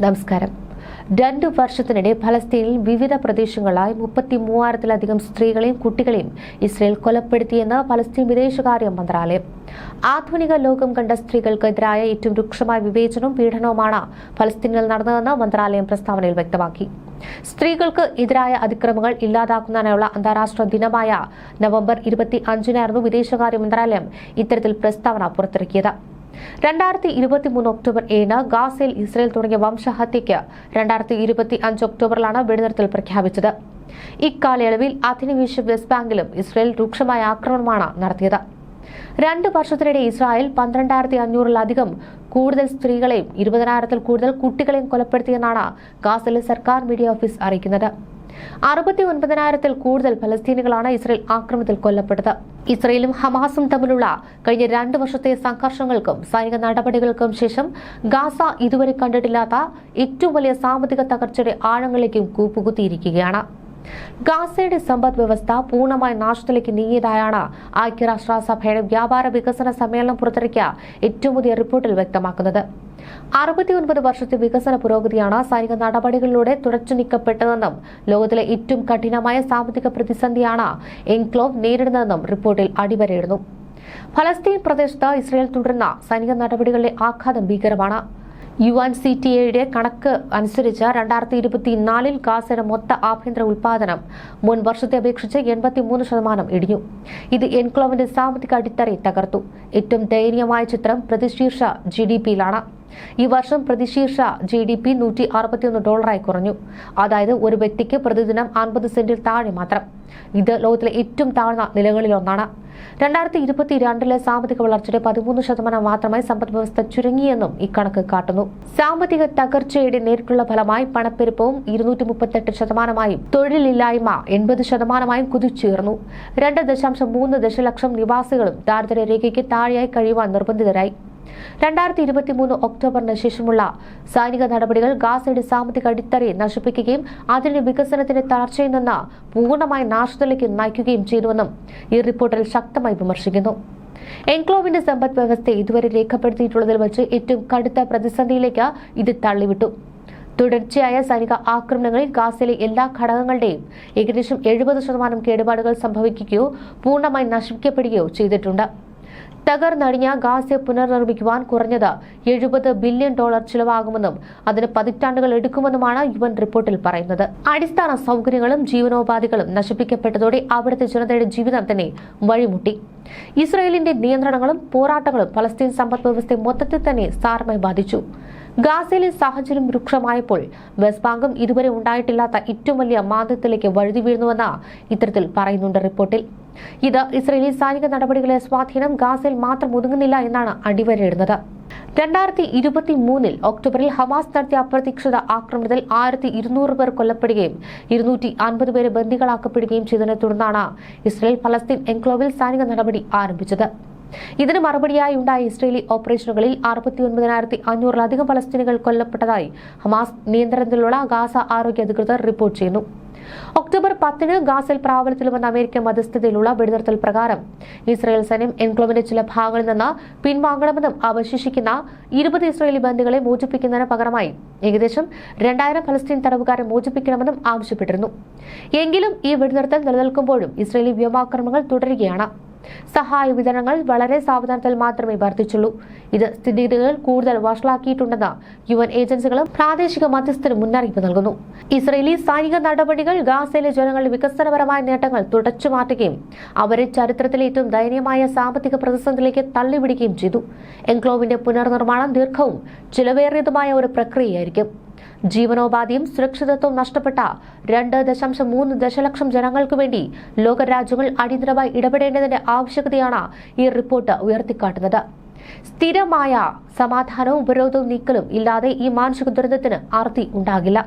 നമസ്കാരം. 2 വർഷത്തിനിടെ ഫലസ്തീനിൽ വിവിധ പ്രദേശങ്ങളിലായി 33,000-ലധികം സ്ത്രീകളെയും കുട്ടികളെയും ഇസ്രയേൽ കൊലപ്പെടുത്തിയെന്ന് ഫലസ്തീൻ വിദേശകാര്യ മന്ത്രാലയം. ആധുനിക ലോകം കണ്ട സ്ത്രീകൾക്കെതിരായ ഏറ്റവും രൂക്ഷമായ വിവേചനവും പീഡനവുമാണ് ഫലസ്തീനിൽ നടന്നതെന്ന് മന്ത്രാലയം പ്രസ്താവനയിൽ വ്യക്തമാക്കി. സ്ത്രീകൾക്ക് എതിരായ അതിക്രമങ്ങൾ ഇല്ലാതാക്കുന്നതിനുള്ള അന്താരാഷ്ട്ര ദിനമായ നവംബർ 25-നായിരുന്നു വിദേശകാര്യ മന്ത്രാലയം ഇത്തരത്തിൽ പ്രസ്താവന പുറത്തിറക്കിയത്. 2023 ഒക്ടോബർ 7 ഗാസയിൽ ഇസ്രയേൽ തുടങ്ങിയ വംശഹത്യയ്ക്ക് 2025 ഒക്ടോബറിലാണ് വെടിനിർത്തൽ പ്രഖ്യാപിച്ചത്. ഇക്കാലയളവിൽ അധിനിവേശ വെസ്റ്റ് ബാങ്കിലും ഇസ്രയേൽ രൂക്ഷമായ ആക്രമണമാണ് നടത്തിയത്. 2 വർഷത്തിനിടെ ഇസ്രായേൽ 12,500-ലധികം കൂടുതൽ സ്ത്രീകളെയും 20,000-ൽ കൂടുതൽ കുട്ടികളെയും കൊലപ്പെടുത്തിയെന്നാണ് ഗാസയിലെ സർക്കാർ മീഡിയ ഓഫീസ് അറിയിക്കുന്നത്. 69,000-ൽ കൂടുതൽ ഫലസ്തീനികളാണ് ഇസ്രയേൽ ആക്രമണത്തിൽ കൊല്ലപ്പെട്ടത്. ഇസ്രയേലും ഹമാസും തമ്മിലുള്ള കഴിഞ്ഞ 2 വർഷത്തെ സംഘർഷങ്ങൾക്കും സൈനിക നടപടികൾക്കും ശേഷം ഗാസ ഇതുവരെ കണ്ടിട്ടില്ലാത്ത ഏറ്റവും വലിയ സാമ്പത്തിക തകർച്ചയുടെ ആഴങ്ങളിലേക്കും കൂപ്പുകുത്തിയിരിക്കുകയാണ്. ഗാസയുടെ സമ്പദ് വ്യവസ്ഥ പൂർണ്ണമായി നാശത്തിലേക്ക് നീങ്ങിയതായാണ് ഐക്യരാഷ്ട്രസഭയുടെ വ്യാപാര വികസന സമ്മേളനം പുറത്തിറക്കിയ ഏറ്റവും പുതിയ റിപ്പോർട്ടിൽ വ്യക്തമാക്കുന്നത്. 69 വർഷത്തെ വികസന പുരോഗതിയാണ് സൈനിക നടപടികളിലൂടെ തുടച്ചു നീക്കപ്പെട്ടതെന്നും ലോകത്തിലെ ഏറ്റവും കഠിനമായ സാമ്പത്തിക പ്രതിസന്ധിയാണ് എൻക്ലോവ് നേരിടുന്നതെന്നും റിപ്പോർട്ടിൽ അടിവരയിടുന്നു. ഫലസ്തീൻ പ്രദേശത്ത് ഇസ്രയേൽ തുടരുന്ന സൈനിക നടപടികളിലെ ആഘാതം ഭീകരമാണ്. UNCTAയുടെ കണക്ക് അനുസരിച്ച് 2024-ൽ ഗാസയുടെ മൊത്ത ആഭ്യന്തര ഉൽപാദനം മുൻ വർഷത്തെ അപേക്ഷിച്ച് 83% ഇടിഞ്ഞു. ഇത് എൻക്ലോവിന്റെ സാമ്പത്തിക അടിത്തറയെ തകർത്തു. ഏറ്റവും ദയനീയമായ ചിത്രം പ്രതിശീർഷ GDPയിലാണ്. ഈ വർഷം പ്രതിശീർഷ GDP $161 കുറഞ്ഞു. അതായത് ഒരു വ്യക്തിക്ക് പ്രതിദിനം 50 സെന്റിൽ താഴെ മാത്രം. ഇത് ലോകത്തിലെ ഏറ്റവും താഴ്ന്ന നിലകളിലൊന്നാണ്. 2022-ലെ സാമ്പത്തിക വളർച്ചയുടെ 13% മാത്രമായി സമ്പദ് വ്യവസ്ഥ ചുരുങ്ങിയെന്നും ഈ കണക്ക് കാട്ടുന്നു. സാമ്പത്തിക തകർച്ചയുടെ നേരിട്ടുള്ള ഫലമായി പണപ്പെരുപ്പവും 238%, തൊഴിലില്ലായ്മ 80% കുതിച്ചുയർന്നു. 2.3 ദശലക്ഷം നിവാസികളും ദാരിദ്ര്യരേഖയ്ക്ക് താഴെയായി കഴിയുവാൻ നിർബന്ധിതരായി. 2023 ഒക്ടോബറിന് ശേഷമുള്ള സൈനിക നടപടികൾ ഗാസയുടെ സാമ്പത്തിക അടിത്തറയെ നശിപ്പിക്കുകയും അതിന്റെ വികസനത്തിന്റെ തളർച്ചയിൽ നിന്ന് പൂർണ്ണമായ നാശത്തിലേക്ക് നയിക്കുകയും ചെയ്തുവെന്നും ഈ റിപ്പോർട്ടിൽ ശക്തമായി വിമർശിക്കുന്നു. എൻക്ലോവിന്റെ സമ്പദ് വ്യവസ്ഥയെ ഇതുവരെ രേഖപ്പെടുത്തിയിട്ടുള്ളതിൽ വെച്ച് ഏറ്റവും കടുത്ത പ്രതിസന്ധിയിലേക്ക് ഇത് തള്ളിവിട്ടു. തുടർച്ചയായ സൈനിക ആക്രമണങ്ങളിൽ ഗാസയിലെ എല്ലാ ഘടകങ്ങളുടെയും ഏകദേശം 70% കേടുപാടുകൾ സംഭവിക്കുകയോ പൂർണ്ണമായി നശിപ്പിക്കപ്പെടുകയോ ചെയ്തിട്ടുണ്ട്. തകർന്നടിഞ്ഞ ഗാസയെ പുനർനിർമ്മിക്കുവാൻ കുറഞ്ഞത് $70 ബില്യൺ ചിലവാകുമെന്നും അതിന് പതിറ്റാണ്ടുകൾ എടുക്കുമെന്നുമാണ് UN റിപ്പോർട്ടിൽ പറയുന്നത്. അടിസ്ഥാന സൗകര്യങ്ങളും ജീവനോപാധികളും നശിപ്പിക്കപ്പെട്ടതോടെ അവിടുത്തെ ജനതയുടെ ജീവിതം തന്നെ വഴിമുട്ടി. ഇസ്രായേലിന്റെ നിയന്ത്രണങ്ങളും പോരാട്ടങ്ങളും ഫലസ്തീൻ സമ്പദ് വ്യവസ്ഥയെ മൊത്തത്തിൽ തന്നെ സാരമായി ബാധിച്ചു. ഗാസയിലെ സാഹചര്യം രൂക്ഷമായപ്പോൾ വെസ്റ്റ് ബാങ്കും ഇതുവരെ ഉണ്ടായിട്ടില്ലാത്ത ഏറ്റവും വലിയ മാന്ദ്യത്തിലേക്ക് വഴുതി വീഴുന്നുവെന്ന് ഇത്തരത്തിൽ പറയുന്നുണ്ട് റിപ്പോർട്ടിൽ. ഇത് ഇസ്രായേലി സൈനിക നടപടികളെ സ്വാധീനം ഗാസയിൽ മാത്രം ഒതുങ്ങുന്നില്ല എന്നാണ് അടിവരയിടുന്നത്. 2023-ൽ ഒക്ടോബറിൽ ഹമാസ് നടത്തിയ അപ്രതീക്ഷിത ആക്രമണത്തിൽ 1,200 പേർ കൊല്ലപ്പെടുകയും 250 പേരെ ബന്ദികളാക്കപ്പെടുകയും ചെയ്തതിനെ തുടർന്നാണ് ഇസ്രായേൽ ഫലസ്തീൻ എൻക്ലോവിൽ സൈനിക നടപടി ആരംഭിച്ചത്. ഇതിന് മറുപടിയായി ഉണ്ടായ ഇസ്രയേലി ഓപ്പറേഷനുകളിൽ 69,500-ലധികം ഫലസ്തീനികൾ കൊല്ലപ്പെട്ടതായി ഹമാസ് നിയന്ത്രണത്തിലുള്ള ഗാസ ആരോഗ്യ അധികൃതർ റിപ്പോർട്ട് ചെയ്യുന്നു. ഒക്ടോബർ 10-ന് ഗാസയിൽ പ്രാബല്യത്തിൽ വന്ന അമേരിക്കൻ മധ്യസ്ഥതയിലുള്ള വെടിനിർത്തൽ പ്രകാരം ഇസ്രായേൽ സൈന്യം എൻക്ലോവിന്റെ ചില ഭാഗങ്ങളിൽ നിന്ന് പിൻവാങ്ങണമെന്നും അവശേഷിക്കുന്ന 20 ഇസ്രായേലി ബന്ദികളെ മോചിപ്പിക്കുന്നതിന് പകരമായി ഏകദേശം 2,000 ഫലസ്തീൻ തടവുകാരെ മോചിപ്പിക്കണമെന്നും ആവശ്യപ്പെട്ടിരുന്നു. എങ്കിലും ഈ വെടിനിർത്തൽ നിലനിൽക്കുമ്പോഴും ഇസ്രായേലി വ്യോമാക്രമണങ്ങൾ തുടരുകയാണ്. സഹായ വിതരണങ്ങൾ വളരെ സാവധാനത്തിൽ മാത്രമേ വർദ്ധിച്ചുള്ളൂ. ഇത് സ്ഥിതിഗതികൾ കൂടുതൽ വഷളാക്കിയിട്ടുണ്ടെന്ന് UN ഏജൻസികളും പ്രാദേശിക മധ്യസ്ഥരും മുന്നറിയിപ്പ് നൽകുന്നു. ഇസ്രയേലി സൈനിക നടപടികൾ ഗാസയിലെ ജനങ്ങളുടെ വികസനപരമായ നേട്ടങ്ങൾ തുടച്ചു മാറ്റുകയും അവരെ ചരിത്രത്തിലെ ഏറ്റവും ദയനീയമായ സാമ്പത്തിക പ്രതിസന്ധിയിലേക്ക് തള്ളിവിടുകയും ചെയ്തു. എൻക്ലോവിന്റെ പുനർനിർമ്മാണം ദീർഘവും ചിലവേറിയതുമായ ഒരു പ്രക്രിയയായിരിക്കും. ജീവനോപാധിയും സുരക്ഷിതത്വവും നഷ്ടപ്പെട്ട 2.3 ദശലക്ഷം ജനങ്ങൾക്ക് വേണ്ടി ലോകരാജ്യങ്ങൾ അടിയന്തരമായി ഇടപെടേണ്ടതിന്റെ ആവശ്യകതയാണ് ഈ റിപ്പോർട്ട് ഉയർത്തിക്കാട്ടുന്നത്. സ്ഥിരമായ സമാധാനവും ഉപരോധവും നീക്കലും ഇല്ലാതെ ഈ മാനുഷിക ദുരന്തത്തിന് അറുതി ഉണ്ടാകില്ല.